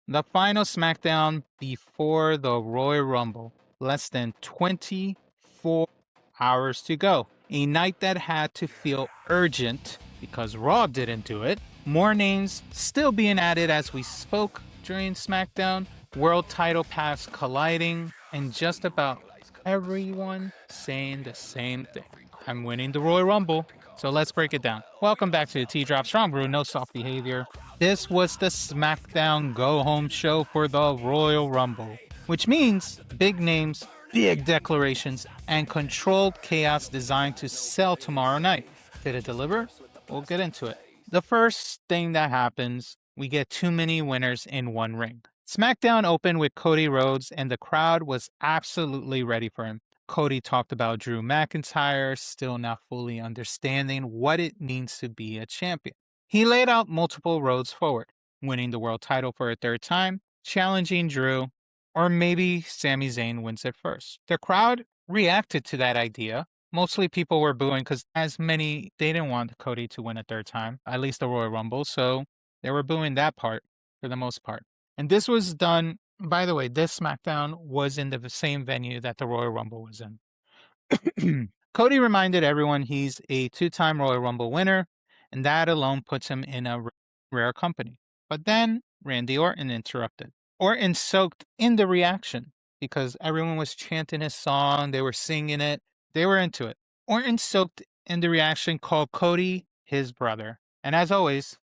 The final SmackDown before the Royal Rumble. Less than 24 hours to go. A night that had to feel urgent because Raw didn't do it. More names still being added as we spoke during SmackDown. World title paths colliding, and just about everyone saying the same thing. I'm winning the Royal Rumble. So let's break it down. Welcome back to the T-Drop Strong Brew, no soft behavior. This was the SmackDown go-home show for the Royal Rumble, which means big names, big declarations, and controlled chaos designed to sell tomorrow night. Did it deliver? We'll get into it. The first thing that happens, we get too many winners in one ring. SmackDown opened with Cody Rhodes, and the crowd was absolutely ready for him. Cody talked about Drew McIntyre, still not fully understanding what it means to be a champion. He laid out multiple roads forward, winning the world title for a third time, challenging Drew, or maybe Sami Zayn wins it first. The crowd reacted to that idea. Mostly people were booing because they didn't want Cody to win a third time, at least the Royal Rumble, so they were booing that part for the most part. And this was done, by the way, this SmackDown was in the same venue that the Royal Rumble was in. Cody reminded everyone he's a two-time Royal Rumble winner, and that alone puts him in a rare company. But then Randy Orton interrupted. Orton soaked in the reaction because everyone was chanting his song, they were singing it, they were into it. Orton soaked in the reaction, called Cody his brother. And as always,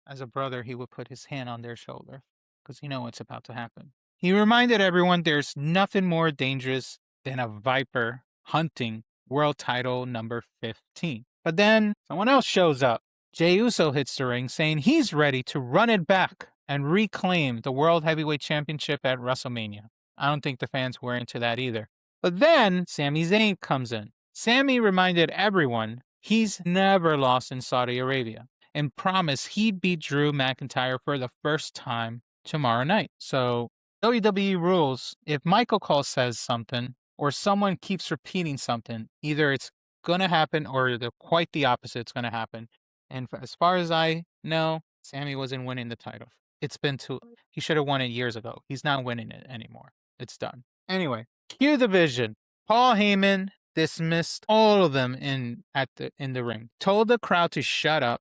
as a brother, he would put his hand on their shoulder because you know what's about to happen. He reminded everyone there's nothing more dangerous than a viper hunting world title number 15. But then someone else shows up. Jey Uso hits the ring saying he's ready to run it back and reclaim the World Heavyweight Championship at WrestleMania. I don't think the fans were into that either. But then Sami Zayn comes in. Sami reminded everyone he's never lost in Saudi Arabia and promised he'd beat Drew McIntyre for the first time tomorrow night. So WWE rules, if Michael Cole says something or someone keeps repeating something, either it's going to happen or quite the opposite's going to happen. And as far as I know, Sami wasn't winning the title. He should have won it years ago. He's not winning it anymore. It's done. Anyway, cue the vision. Paul Heyman dismissed all of them in the ring, told the crowd to shut up,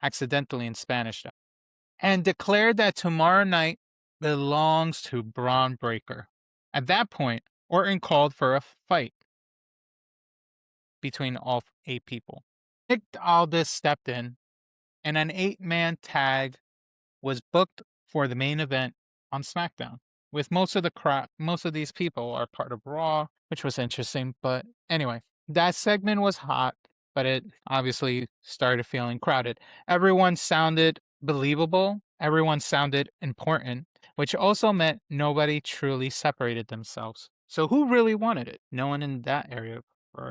accidentally in Spanish, and declared that tomorrow night belongs to Bron Breakker. At that point, Orton called for a fight between all 8 people. Nick Aldis stepped in, and an 8-man tag was booked for the main event on SmackDown. With most of these people are part of Raw, which was interesting. But anyway, that segment was hot, but it obviously started feeling crowded. Everyone sounded believable. Everyone sounded important, which also meant nobody truly separated themselves. So who really wanted it? No one in that area,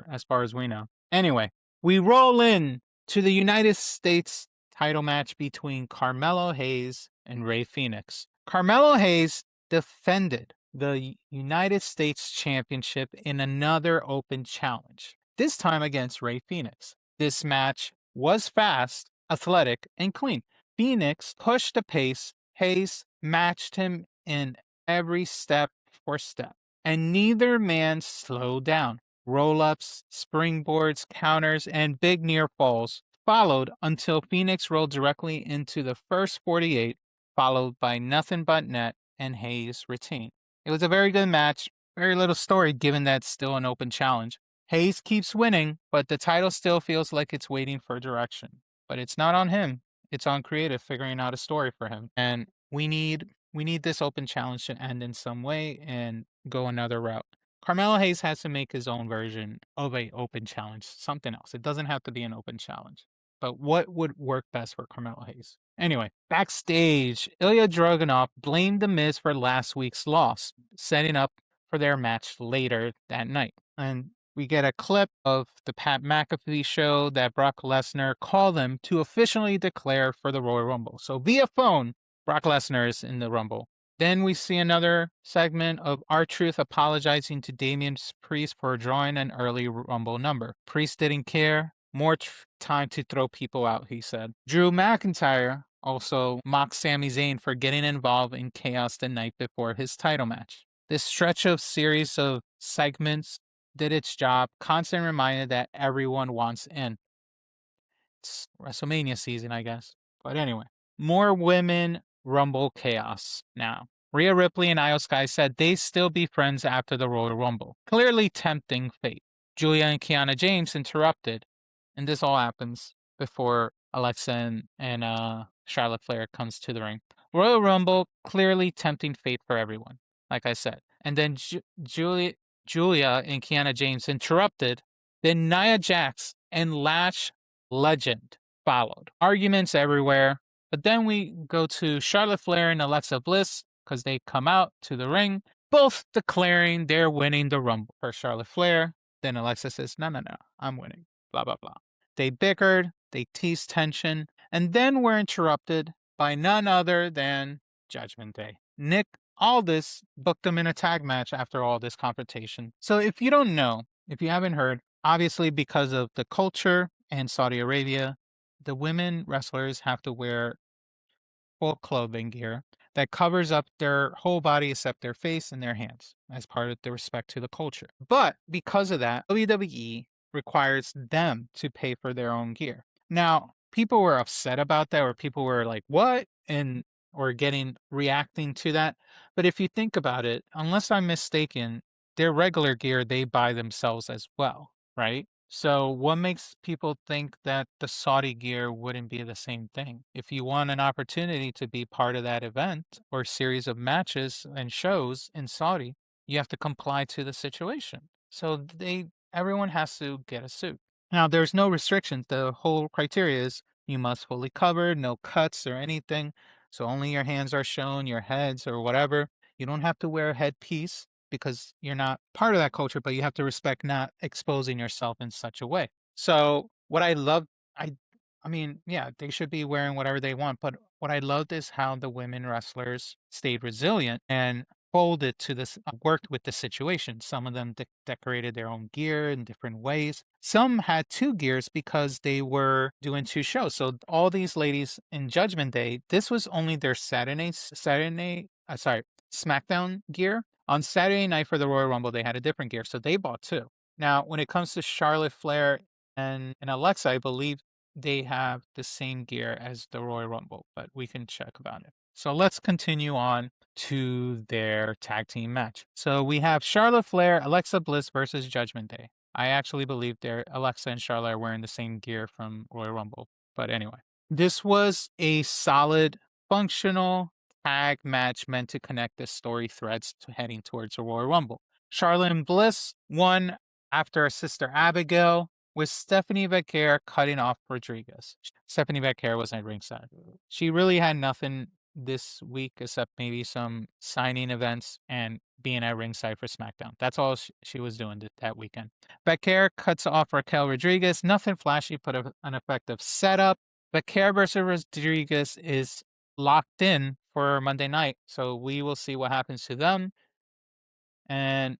as far as we know. Anyway, we roll in to the United States title match between Carmelo Hayes and Rey Fenix. Carmelo Hayes defended the United States Championship in another open challenge, this time against Rey Fenix. This match was fast, athletic, and clean. Fenix pushed the pace. Hayes matched him in every step for step, and neither man slowed down. Roll-ups, springboards, counters, and big near falls followed until Fenix rolled directly into the first 48, followed by nothing but net, and Hayes retained. It was a very good match, very little story given that it's still an open challenge. Hayes keeps winning, but the title still feels like it's waiting for direction. But it's not on him. It's on creative figuring out a story for him. And we need this open challenge to end in some way and go another route. Carmelo Hayes has to make his own version of a open challenge, something else. It doesn't have to be an open challenge. But what would work best for Carmelo Hayes? Anyway, backstage, Ilja Dragunov blamed The Miz for last week's loss, setting up for their match later that night. And we get a clip of the Pat McAfee show that Brock Lesnar called him to officially declare for the Royal Rumble. So via phone, Brock Lesnar is in the Rumble. Then we see another segment of R-Truth apologizing to Damian Priest for drawing an early Rumble number. Priest didn't care. More time to throw people out, he said. Drew McIntyre also mocked Sami Zayn for getting involved in chaos the night before his title match. This stretch of series of segments did its job, constant reminder that everyone wants in. It's WrestleMania season, I guess. But anyway, more women Rumble chaos now. Rhea Ripley and Io Sky said they still be friends after the Royal Rumble, clearly tempting fate. Julia and Kiana James interrupted, and this all happens before Alexa and Charlotte Flair comes to the ring. Royal Rumble, clearly tempting fate for everyone, like I said. And then Julia and Kiana James interrupted. Then Nia Jax and Lash Legend followed. Arguments everywhere. But then we go to Charlotte Flair and Alexa Bliss because they come out to the ring, both declaring they're winning the Rumble. First Charlotte Flair, then Alexa says, no, I'm winning, blah, blah, blah. They bickered, they teased tension, and then were interrupted by none other than Judgment Day. Nick Aldis booked them in a tag match after all this confrontation. So if you don't know, if you haven't heard, obviously because of the culture and Saudi Arabia, the women wrestlers have to wear full clothing gear that covers up their whole body except their face and their hands as part of the respect to the culture. But because of that, WWE requires them to pay for their own gear. Now, people were upset about that, or people were like, what? Or reacting to that. But if you think about it, unless I'm mistaken, their regular gear they buy themselves as well, right? So what makes people think that the Saudi gear wouldn't be the same thing? If you want an opportunity to be part of that event or series of matches and shows in Saudi, you have to comply to the situation. So everyone has to get a suit. Now, there's no restrictions. The whole criteria is you must fully cover, no cuts or anything. So only your hands are shown, your heads or whatever. You don't have to wear a headpiece because you're not part of that culture, but you have to respect not exposing yourself in such a way. So what I love, I mean, yeah, they should be wearing whatever they want, but what I loved is how the women wrestlers stayed resilient and folded to this, worked with the situation. Some of them decorated their own gear in different ways. Some had two gears because they were doing two shows. So all these ladies in Judgment Day, this was only their SmackDown gear. On Saturday night for the Royal Rumble, they had a different gear, so they bought two. Now, when it comes to Charlotte Flair and Alexa, I believe they have the same gear as the Royal Rumble, but we can check about it. So let's continue on to their tag team match. So we have Charlotte Flair, Alexa Bliss versus Judgment Day. I actually believe Alexa and Charlotte are wearing the same gear from Royal Rumble. But anyway, this was a solid, functional tag match meant to connect the story threads to heading towards the Royal Rumble. Charlotte and Bliss won after her sister Abigail, with Stephanie Becker cutting off Rodriguez. Stephanie Becker was at ringside. She really had nothing this week except maybe some signing events and being at ringside for SmackDown. That's all she was doing that weekend. Becker cuts off Raquel Rodriguez. Nothing flashy, but an effective setup. Becker versus Rodriguez is locked in for Monday night, so we will see what happens to them. And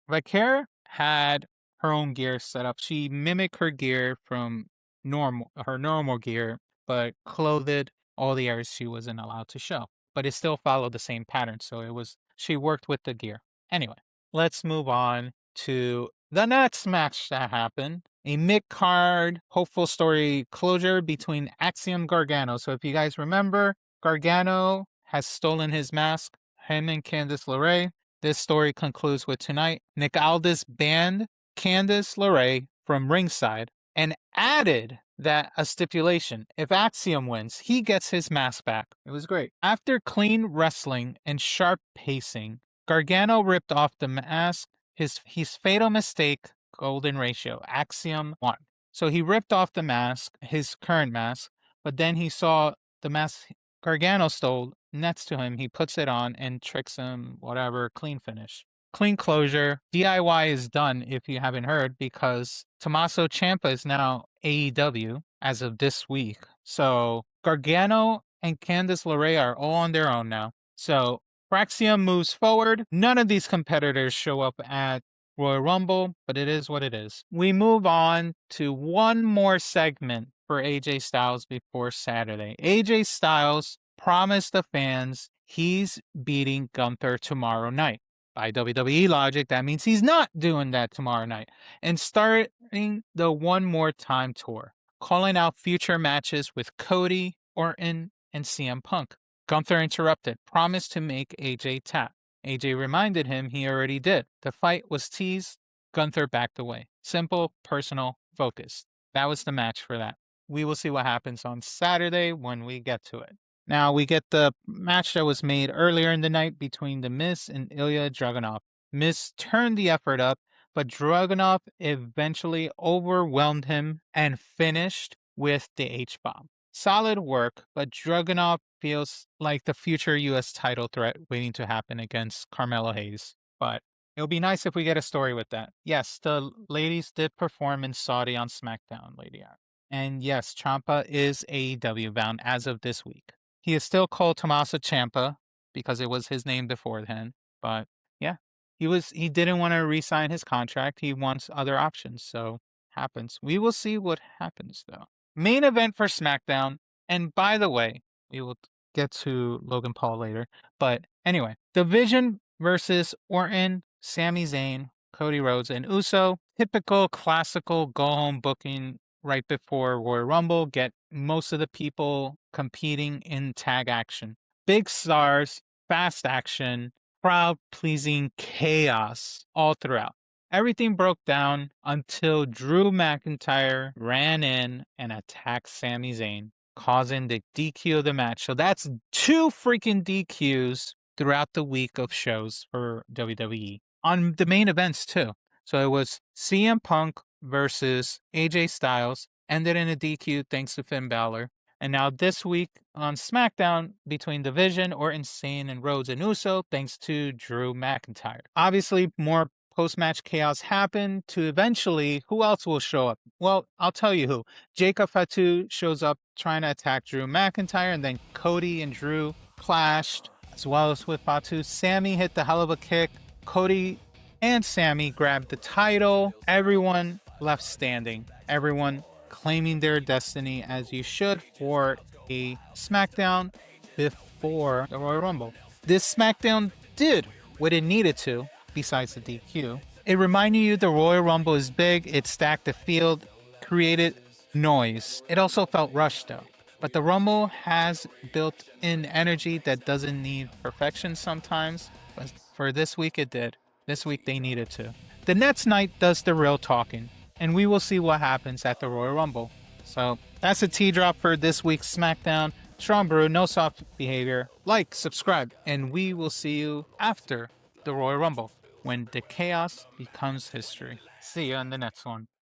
Becker had her own gear set up. She mimicked her gear from her normal gear, but clothed all the areas she wasn't allowed to show. But it still followed the same pattern, so she worked with the gear. Anyway, let's move on to the next match that happened. A mid-card hopeful story closure between Axiom Gargano. So if you guys remember, Gargano has stolen his mask, him and Candice LeRae. This story concludes with tonight. Nick Aldis banned Candice LeRae from ringside and added that a stipulation. If Axiom wins, he gets his mask back. It was great. After clean wrestling and sharp pacing, Gargano ripped off the mask. His fatal mistake, golden ratio. Axiom won. So he ripped off the mask, his current mask, but then he saw the mask Gargano stole next to him. He puts it on and tricks him, whatever, clean finish. Clean closure. DIY is done if you haven't heard because Tommaso Ciampa is now AEW as of this week. So Gargano and Candice LeRae are all on their own now. So Axiom moves forward. None of these competitors show up at Royal Rumble, but it is what it is. We move on to one more segment for AJ Styles before Saturday. AJ Styles promised the fans he's beating Gunther tomorrow night. By WWE logic, that means he's not doing that tomorrow night. And starting the One More Time tour, calling out future matches with Cody, Orton, and CM Punk. Gunther interrupted, promised to make AJ tap. AJ reminded him he already did. The fight was teased. Gunther backed away. Simple, personal, focused. That was the match for that. We will see what happens on Saturday when we get to it. Now we get the match that was made earlier in the night between The Miz and Ilja Dragunov. Miz turned the effort up, but Dragunov eventually overwhelmed him and finished with the H-bomb. Solid work, but Dragunov feels like the future U.S. title threat waiting to happen against Carmelo Hayes. But it'll be nice if we get a story with that. Yes, the ladies did perform in Saudi on SmackDown, Lady R. And yes, Ciampa is AEW bound as of this week. He is still called Tommaso Ciampa because it was his name beforehand. But yeah, he didn't want to re-sign his contract. He wants other options, so happens. We will see what happens though. Main event for SmackDown, and by the way, we will get to Logan Paul later. But anyway, Division versus Orton, Sami Zayn, Cody Rhodes, and Uso. Typical classical go-home booking right before Royal Rumble. Get most of the people competing in tag action. Big stars, fast action, crowd-pleasing chaos all throughout. Everything broke down until Drew McIntyre ran in and attacked Sami Zayn, causing the DQ of the match. So that's 2 freaking DQs throughout the week of shows for WWE. On the main events, too. So it was CM Punk versus AJ Styles, ended in a DQ thanks to Finn Balor. And now this week on SmackDown between Division, Orton, Zayn, and Rhodes and Uso, thanks to Drew McIntyre. Obviously, more post-match chaos happened to eventually, who else will show up? Well, I'll tell you who. Jacob Fatu shows up trying to attack Drew McIntyre, and then Cody and Drew clashed, as well as with Fatu. Sami hit the hell of a kick. Cody and Sami grabbed the title. Everyone left standing. Everyone claiming their destiny as you should for a SmackDown before the Royal Rumble. This SmackDown did what it needed to, besides the DQ. It reminded you the Royal Rumble is big, it stacked the field, created noise. It also felt rushed though. But the Rumble has built-in energy that doesn't need perfection sometimes. But for this week it did. This week they needed to. The next night does the real talking, and we will see what happens at the Royal Rumble. So that's a tea drop for this week's SmackDown. Strong brew, no soft behavior. Like, subscribe, and we will see you after the Royal Rumble when the chaos becomes history. See you on the next one.